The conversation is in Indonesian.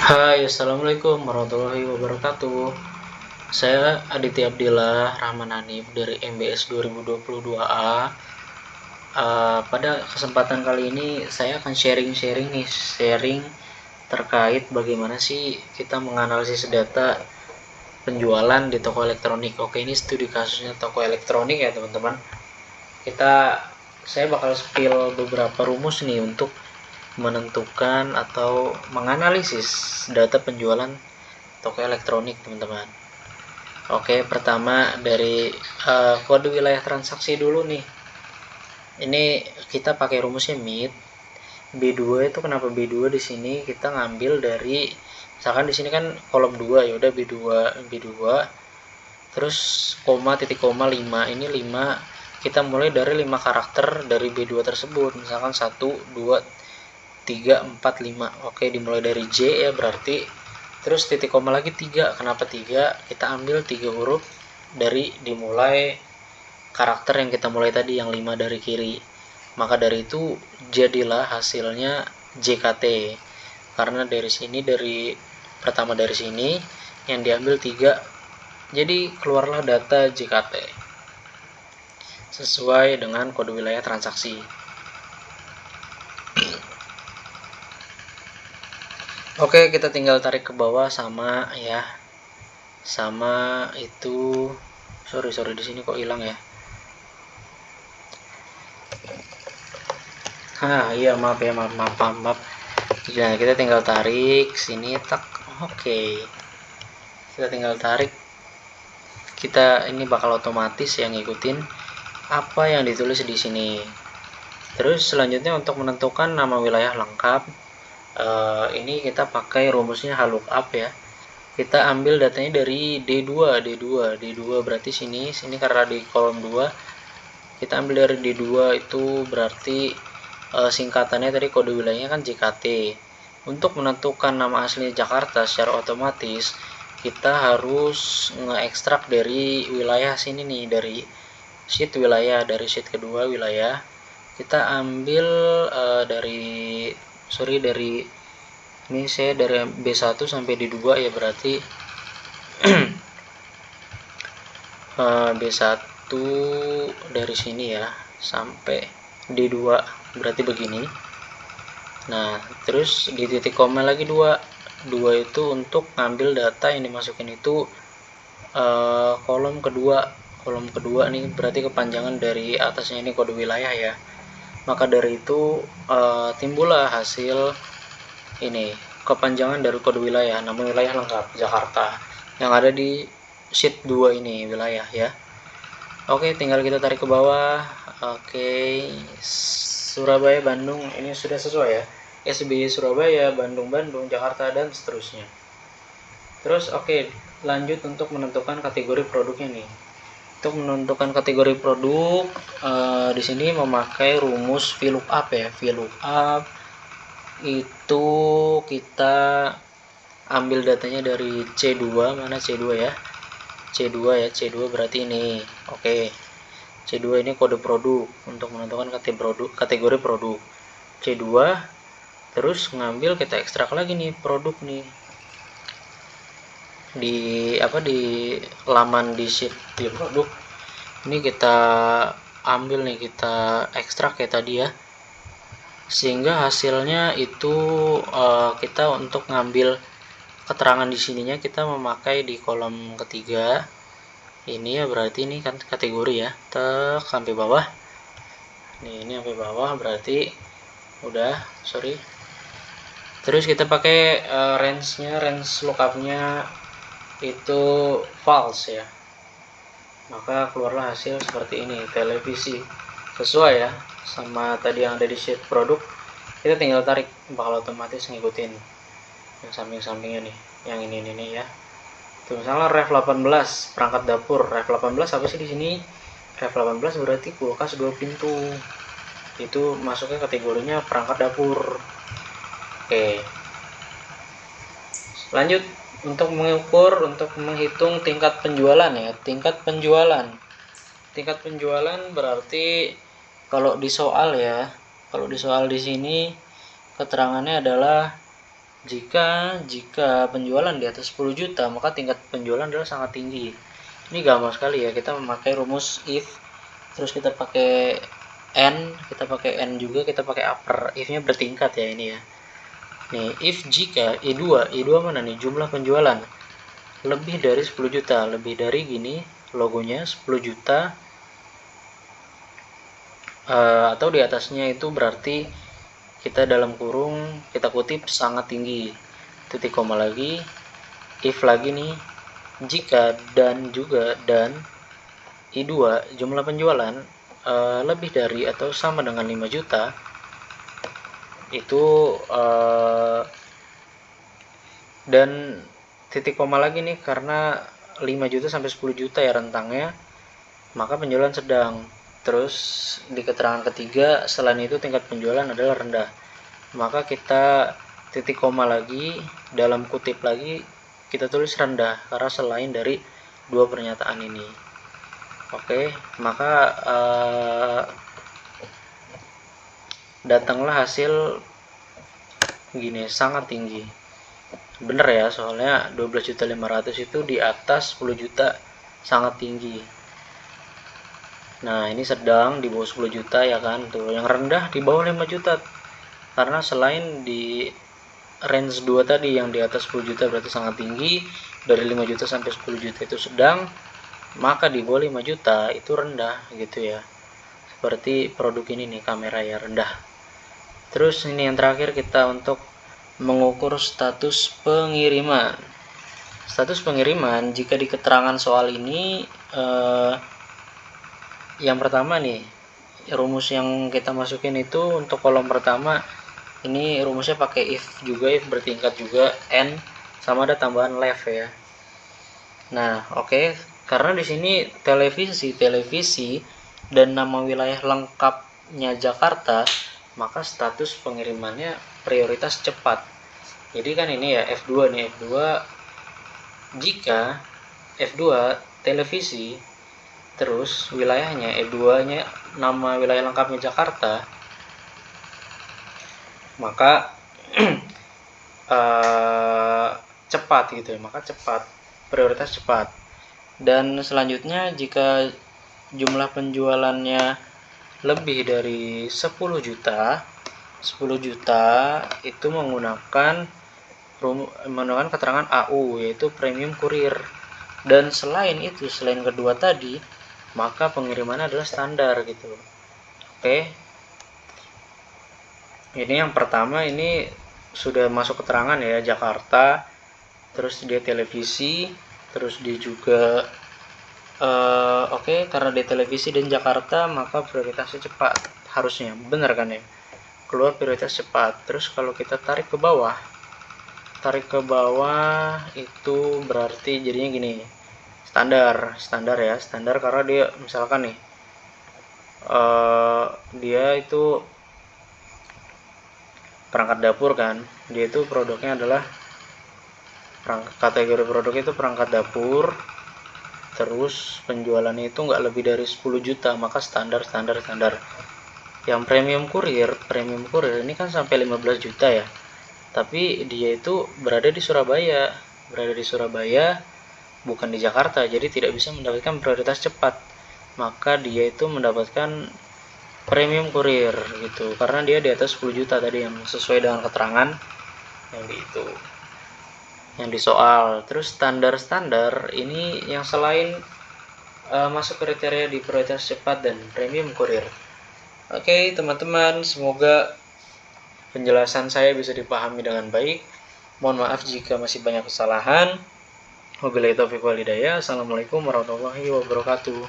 Hai, assalamualaikum warahmatullahi wabarakatuh. Saya Aditya Abdillah Rahman Hanif dari MBS 2022A. Pada kesempatan kali ini saya akan sharing terkait bagaimana sih kita menganalisis data penjualan di toko elektronik. Oke, ini studi kasusnya toko elektronik ya teman-teman. Saya bakal spill beberapa rumus nih untuk menentukan atau menganalisis data penjualan toko elektronik teman-teman. Oke, pertama dari kode wilayah transaksi dulu nih. Ini kita pakai rumusnya MIT. B2 itu kenapa B2 di sini kita ngambil dari, misalkan di sini kan kolom 2 ya udah B2 terus koma titik koma 5. Ini 5 kita mulai dari 5 karakter dari B2 tersebut. Misalkan 1 2 3 4 5. Oke, dimulai dari J ya berarti. Terus titik koma lagi 3. Kenapa 3? Kita ambil 3 huruf dari dimulai karakter yang kita mulai tadi, yang 5 dari kiri. Maka dari itu jadilah hasilnya JKT. Karena dari sini, pertama dari sini yang diambil 3, jadi keluarlah data JKT sesuai dengan kode wilayah transaksi. Oke, kita tinggal tarik ke bawah sama ya. Sama itu, sorry di sini kok hilang ya. Iya, maaf ya, maaf. Nah, kita tinggal tarik sini tak. Oke. Kita tinggal tarik. Ini bakal otomatis yang ngikutin apa yang ditulis di sini. Terus selanjutnya untuk menentukan nama wilayah lengkap, ini kita pakai rumusnya lookup ya. Kita ambil datanya dari D2 berarti sini karena di kolom 2 kita ambil dari D2 itu berarti singkatannya tadi kode wilayahnya kan JKT. Untuk menentukan nama asli Jakarta secara otomatis kita harus ngeekstrak dari wilayah sini nih, dari sheet wilayah, dari sheet kedua wilayah. Kita ambil dari ini saya dari B1 sampai D2 ya berarti B1 dari sini ya sampai D2 berarti begini. Nah, terus di titik koma lagi 2 itu untuk ngambil data yang dimasukin itu kolom kedua nih, berarti kepanjangan dari atasnya ini kode wilayah ya. Maka dari itu timbullah hasil ini kepanjangan dari kode wilayah, nama wilayah lengkap Jakarta yang ada di sheet 2 ini wilayah ya. Oke, tinggal kita tarik ke bawah. Oke, Surabaya, Bandung, ini sudah sesuai ya. SBY Surabaya, Bandung, Jakarta, dan seterusnya. Terus oke, lanjut untuk menentukan kategori produknya nih. Untuk menentukan kategori produk, di sini memakai rumus VLOOKUP ya. VLOOKUP itu kita ambil datanya dari C2, mana C2 ya? C2 berarti ini. Oke. C2 ini kode produk untuk menentukan kategori produk. C2 terus ngambil, kita ekstrak lagi nih produk nih. Di laman di sheet di produk. Ini kita ambil nih, kita ekstrak kayak tadi ya. Sehingga hasilnya itu kita untuk ngambil keterangan di sininya kita memakai di kolom ketiga ini ya, berarti ini kan kategori ya, tek sampai bawah nih, ini sampai bawah berarti udah, terus kita pakai range lookupnya itu false ya, maka keluarlah hasil seperti ini, televisi, sesuai ya sama tadi yang ada di sheet produk. Kita tinggal tarik, bakal otomatis ngikutin yang samping-sampingnya nih, yang ini ya. Tuh, misalnya ref 18 perangkat dapur. Ref 18 apa sih di sini? Ref 18 berarti kulkas 2 pintu. Itu masuknya kategorinya perangkat dapur. Oke. Lanjut untuk mengukur, untuk menghitung tingkat penjualan ya. Tingkat penjualan berarti kalau di soal di sini keterangannya adalah Jika penjualan di atas 10 juta, maka tingkat penjualan adalah sangat tinggi. Ini gampang sekali ya, kita memakai rumus if, terus kita pakai n juga, kita pakai upper, if-nya bertingkat ya ini ya. Nih, if jika I2 mana nih? Jumlah penjualan lebih dari 10 juta, lebih dari gini logonya 10 juta, atau di atasnya itu berarti kita dalam kurung kita kutip sangat tinggi, titik koma lagi, if lagi nih, jika dan I2 jumlah penjualan lebih dari atau sama dengan 5 juta, itu dan titik koma lagi nih, karena 5 juta sampai 10 juta ya rentangnya, maka penjualan sedang. Terus di keterangan ketiga, selain itu tingkat penjualan adalah rendah, maka kita titik koma lagi, dalam kutip lagi kita tulis rendah, karena selain dari dua pernyataan ini. Oke, maka datanglah hasil gini, sangat tinggi. Bener ya, soalnya 12.500.000 itu di atas 10 juta, sangat tinggi. Nah, ini sedang di bawah 10 juta ya kan, tuh yang rendah di bawah 5 juta. Karena selain di range 2 tadi yang di atas 10 juta berarti sangat tinggi, dari 5 juta sampai 10 juta itu sedang, maka di bawah 5 juta itu rendah gitu ya. Seperti produk ini nih, kamera ya, rendah. Terus ini yang terakhir, kita untuk mengukur status pengiriman. Status pengiriman, jika di keterangan soal ini yang pertama nih, rumus yang kita masukin itu untuk kolom pertama ini rumusnya pakai if juga, if bertingkat juga, n sama ada tambahan left ya. Nah, oke. Karena di sini televisi dan nama wilayah lengkapnya Jakarta, maka status pengirimannya prioritas cepat. Jadi kan ini ya F2 nih, F2 jika F2 televisi, terus wilayahnya F2 nya nama wilayah lengkapnya Jakarta, maka cepat gitu ya, maka cepat, prioritas cepat. Dan selanjutnya jika jumlah penjualannya lebih dari 10 juta itu menggunakan keterangan AU, yaitu premium kurir. Dan selain itu, selain kedua tadi, maka pengirimannya adalah standar gitu. Oke, ini yang pertama, ini sudah masuk keterangan ya, Jakarta, terus dia televisi, terus dia juga oke, karena dia televisi dan Jakarta, maka prioritasnya cepat, harusnya benar kan ya, keluar prioritas cepat. Terus kalau kita tarik ke bawah itu berarti jadinya gini, standar ya, standar karena dia misalkan nih dia itu perangkat dapur kan, dia itu produknya adalah kategori produknya itu perangkat dapur, terus penjualannya itu nggak lebih dari 10 juta, maka standar. Yang premium kurir ini kan sampai 15 juta ya, tapi dia itu berada di Surabaya, bukan di Jakarta, jadi tidak bisa mendapatkan prioritas cepat, maka dia itu mendapatkan premium kurir gitu, karena dia di atas 10 juta tadi yang sesuai dengan keterangan yang di soal. Terus standar ini yang selain masuk kriteria di prioritas cepat dan premium kurir. Oke teman-teman, semoga penjelasan saya bisa dipahami dengan baik. Mohon maaf jika masih banyak kesalahan. Wabillahi taufiq wal hidayah. Assalamualaikum warahmatullahi wabarakatuh.